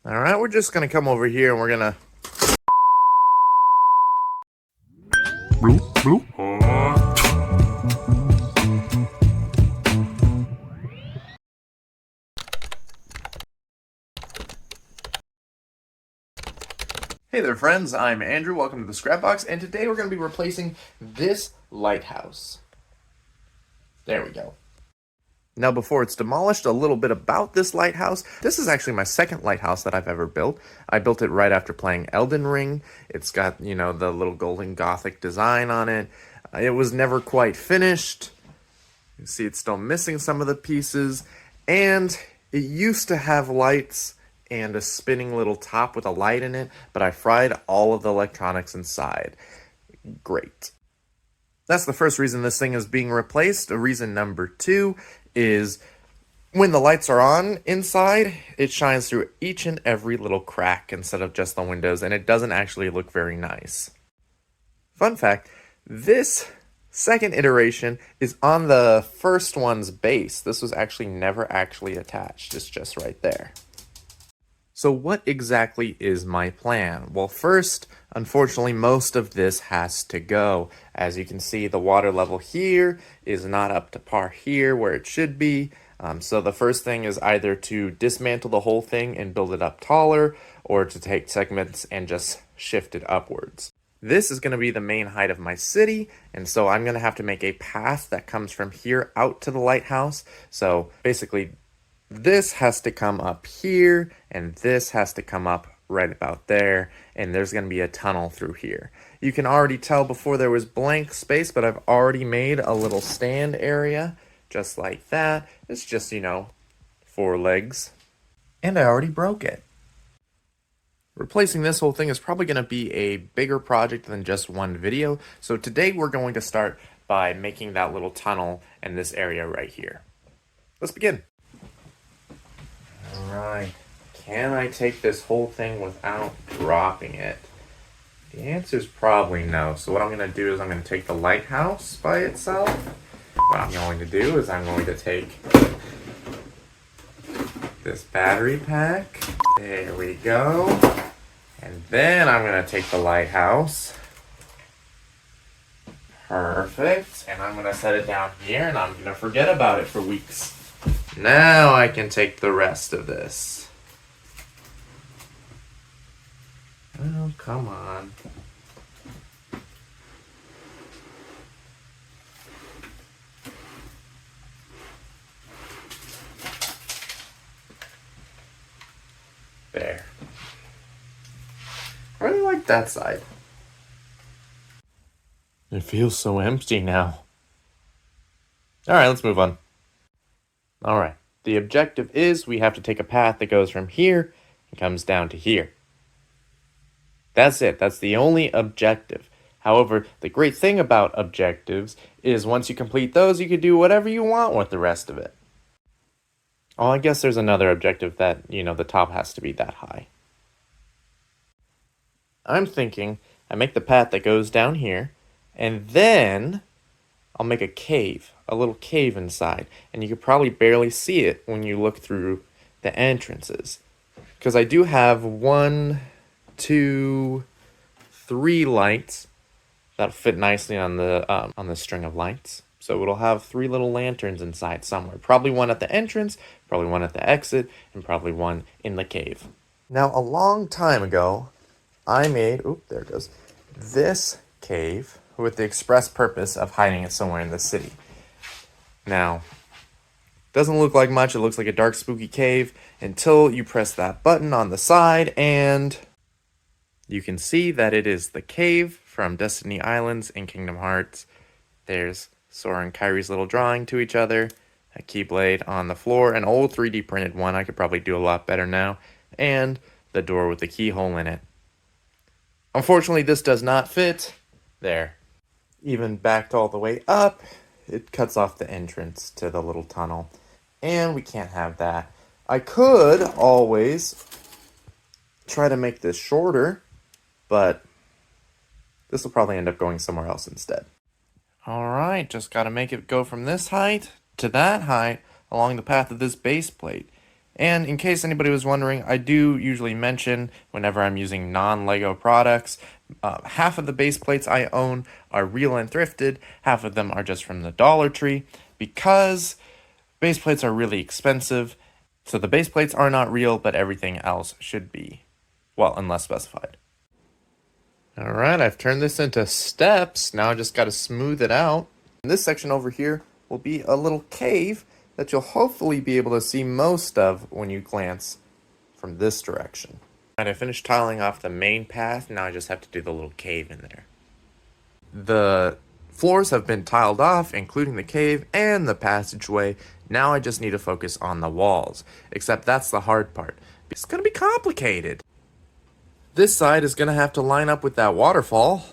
All right, we're just gonna come over here and we're gonna. Bloop, bloop. Hey there, friends. I'm Andrew. Welcome to the Scrapbox, and today we're gonna be replacing this lighthouse. There we go. Now, before it's demolished, a little bit about this lighthouse. This is actually my second lighthouse that I've ever built. I built it right after playing Elden Ring. It's got, the little golden gothic design on it. It was never quite finished. You see it's still missing some of the pieces. And it used to have lights and a spinning little top with a light in it, but I fried all of the electronics inside. Great. That's the first reason this thing is being replaced. Reason number two is when the lights are on inside, it shines through each and every little crack instead of just the windows, and it doesn't actually look very nice. Fun fact, this second iteration is on the first one's base. This was actually never actually attached. It's just right there. So what exactly is my plan? Well, first, unfortunately, most of this has to go. As you can see, the water level here is not up to par here where it should be. So the first thing is either to dismantle the whole thing and build it up taller, or to take segments and just shift it upwards. This is going to be the main height of my city, and so I'm going to have to make a path that comes from here out to the lighthouse. So basically, this has to come up here, and this has to come up right about there, and there's going to be a tunnel through here. You can already tell before there was blank space, but I've already made a little stand area, just like that. It's just, 4 legs. And I already broke it. Replacing this whole thing is probably going to be a bigger project than just one video, so today we're going to start by making that little tunnel in this area right here. Let's begin. Alright, can I take this whole thing without dropping it? The answer is probably no. So what I'm going to do is I'm going to take the lighthouse by itself. What I'm going to do is I'm going to take this battery pack. There we go. And then I'm going to take the lighthouse. Perfect. And I'm going to set it down here and I'm going to forget about it for weeks. Now I can take the rest of this. Oh, come on. There. I really like that side. It feels so empty now. Alright, let's move on. Alright, the objective is we have to take a path that goes from here and comes down to here. That's it. That's the only objective. However, the great thing about objectives is once you complete those, you can do whatever you want with the rest of it. Oh, I guess there's another objective that, the top has to be that high. I'm thinking I make the path that goes down here, and then I'll make a cave, a little cave inside, and you could probably barely see it when you look through the entrances. Because I do have 1, 2, 3 lights that'll fit nicely on the string of lights. So it'll have 3 little lanterns inside somewhere. Probably one at the entrance, probably one at the exit, and probably one in the cave. Now, a long time ago, I made, there it goes, this cave with the express purpose of hiding it somewhere in the city. Now, doesn't look like much. It looks like a dark, spooky cave until you press that button on the side, and you can see that it is the cave from Destiny Islands in Kingdom Hearts. There's Sora and Kyrie's little drawing to each other, a keyblade on the floor, an old 3D printed one. I could probably do a lot better now, and the door with the keyhole in it. Unfortunately, this does not fit. There. Even backed all the way up, it cuts off the entrance to the little tunnel. And we can't have that. I could always try to make this shorter, but this will probably end up going somewhere else instead. Alright, just gotta make it go from this height to that height along the path of this base plate. And in case anybody was wondering, I do usually mention whenever I'm using non-Lego products, half of the base plates I own are real and thrifted, half of them are just from the Dollar Tree, because base plates are really expensive. So the base plates are not real, but everything else should be. Well, unless specified. Alright, I've turned this into steps. Now I just got to smooth it out. And this section over here will be a little cave that you'll hopefully be able to see most of when you glance from this direction. Alright, I finished tiling off the main path. Now I just have to do the little cave in there. The floors have been tiled off, including the cave and the passageway. Now I just need to focus on the walls. Except that's the hard part. It's going to be complicated. This side is going to have to line up with that waterfall.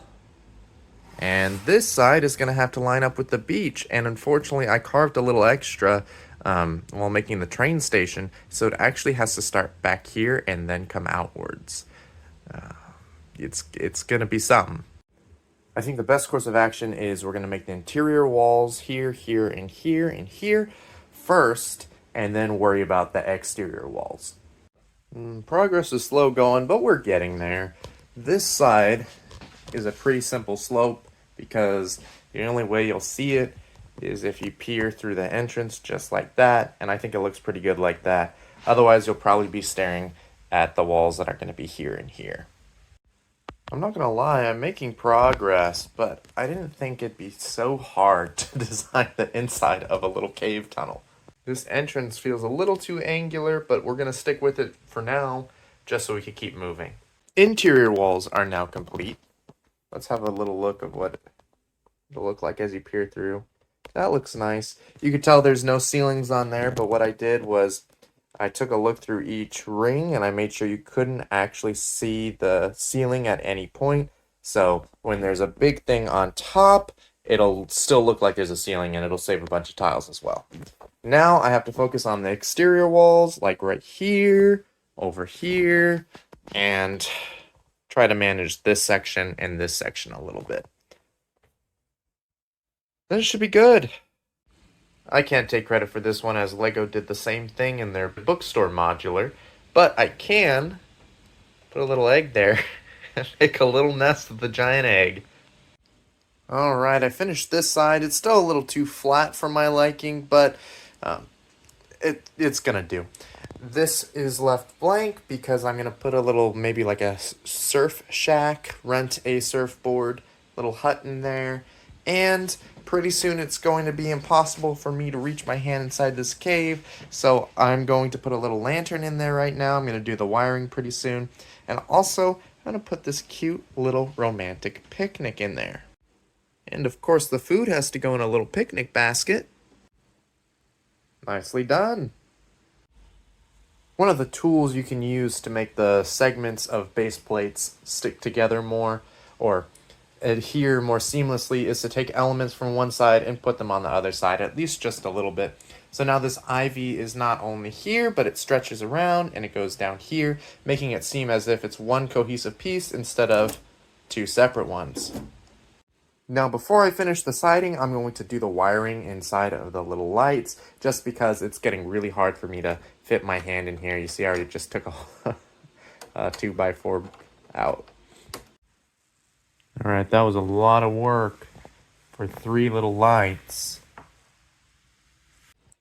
And this side is going to have to line up with the beach. And unfortunately, I carved a little extra while making the train station. So it actually has to start back here and then come outwards. It's going to be something. I think the best course of action is we're going to make the interior walls here, here, and here, and here first. And then worry about the exterior walls. Progress is slow going, but we're getting there. This side is a pretty simple slope because the only way you'll see it is if you peer through the entrance just like that, and I think it looks pretty good like that. Otherwise, you'll probably be staring at the walls that are going to be here and here. I'm not going to lie, I'm making progress, but I didn't think it'd be so hard to design the inside of a little cave tunnel. This entrance feels a little too angular, but we're going to stick with it for now, just so we can keep moving. Interior walls are now complete. Let's have a little look of what it'll look like as you peer through. That looks nice. You can tell there's no ceilings on there, but what I did was I took a look through each ring, and I made sure you couldn't actually see the ceiling at any point. So when there's a big thing on top, it'll still look like there's a ceiling, and it'll save a bunch of tiles as well. Now I have to focus on the exterior walls, like right here, over here, and try to manage this section and this section a little bit. Then it should be good. I can't take credit for this one as Lego did the same thing in their bookstore modular, but I can put a little egg there and make a little nest with the giant egg. Alright, I finished this side. It's still a little too flat for my liking, but it's gonna do. This is left blank because I'm gonna put a little, maybe like a surf shack, rent a surfboard, little hut in there, and pretty soon it's going to be impossible for me to reach my hand inside this cave, so I'm going to put a little lantern in there right now. I'm gonna do the wiring pretty soon, and also I'm gonna put this cute little romantic picnic in there. And of course the food has to go in a little picnic basket. Nicely done. One of the tools you can use to make the segments of base plates stick together more or adhere more seamlessly is to take elements from one side and put them on the other side, at least just a little bit. So now this ivy is not only here, but it stretches around and it goes down here, making it seem as if it's one cohesive piece instead of two separate ones. Now before I finish the siding, I'm going to do the wiring inside of the little lights, just because it's getting really hard for me to fit my hand in here. You see I already just took a 2x4 out. Alright, that was a lot of work for 3 little lights.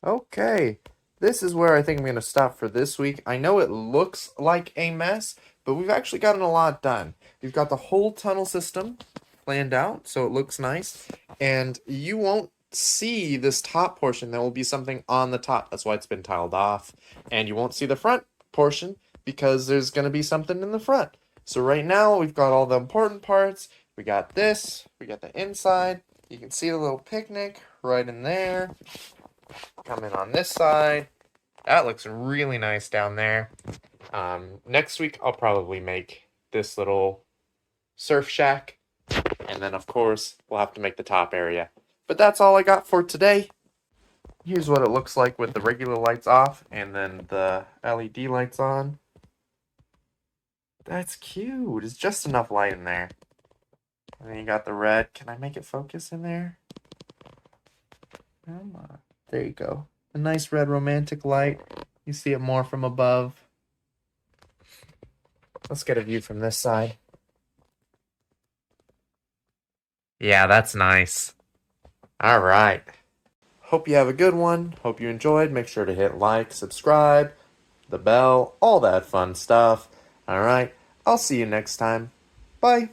Okay, this is where I think I'm going to stop for this week. I know it looks like a mess, but we've actually gotten a lot done. We've got the whole tunnel system planned out, so it looks nice. And you won't see this top portion. There will be something on the top. That's why it's been tiled off. And you won't see the front portion because there's going to be something in the front. So right now, we've got all the important parts. We got this. We got the inside. You can see the little picnic right in there. Come in on this side. That looks really nice down there. Next week, I'll probably make this little surf shack. And then, of course, we'll have to make the top area. But that's all I got for today. Here's what it looks like with the regular lights off and then the LED lights on. That's cute. It's just enough light in there. And then you got the red. Can I make it focus in there? Come on. There you go. A nice red romantic light. You see it more from above. Let's get a view from this side. Yeah, that's nice. All right. Hope you have a good one. Hope you enjoyed. Make sure to hit like, subscribe, the bell, all that fun stuff. All right. I'll see you next time. Bye.